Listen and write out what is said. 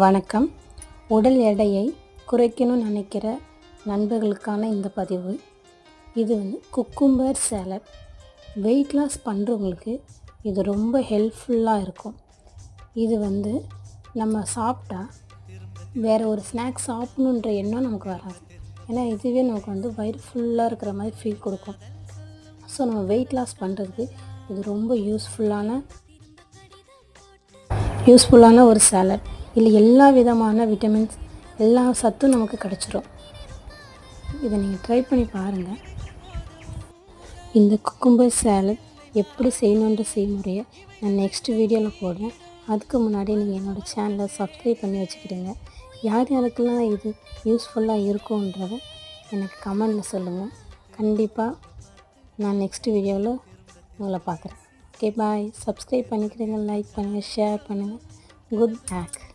வணக்கம். உடல் எடையை குறைக்கணும்னு நினைக்கிற நண்பர்களுக்கான இந்த பதிவு. இது குக்கும்பர் சாலட். வெயிட் லாஸ் பண்ணுறவங்களுக்கு இது ரொம்ப ஹெல்ப்ஃபுல்லாக இருக்கும். இது நம்ம சாப்பிட்டா வேறு ஒரு ஸ்நாக்ஸ் சாப்பிடணுன்ற எண்ணம் நமக்கு வராது. ஏன்னா இதுவே நமக்கு வயிறு ஃபுல்லாக இருக்கிற மாதிரி ஃபீல் கொடுக்கும். ஸோ நம்ம வெயிட் லாஸ் பண்ணுறதுக்கு இது ரொம்ப யூஸ்ஃபுல்லான ஒரு சாலட். இதில் எல்லா விதமான விட்டமின்ஸ், எல்லா சத்தும் நமக்கு கிடச்சிரும். இதை நீங்கள் ட்ரை பண்ணி பாருங்கள். இந்த குக்கும்பர் சாலட் எப்படி செய்யணுன்ற செய்முறையை நான் நெக்ஸ்ட் வீடியோவில் போடுறேன். அதுக்கு முன்னாடி நீங்கள் என்னோடய சேனலை சப்ஸ்கிரைப் பண்ணி வச்சுக்கிடுங்க. யார் யாருக்கெல்லாம் இது யூஸ்ஃபுல்லாக இருக்குன்றதை எனக்கு கமெண்டில் சொல்லுங்கள். கண்டிப்பாக நான் நெக்ஸ்ட் வீடியோவில் உங்களை பார்க்குறேன். Okay, bye. சப்ஸ்கிரைப் பண்ணிக்கிறீங்க, லைக் பண்ணுங்கள், ஷேர் பண்ணுங்கள். Good back.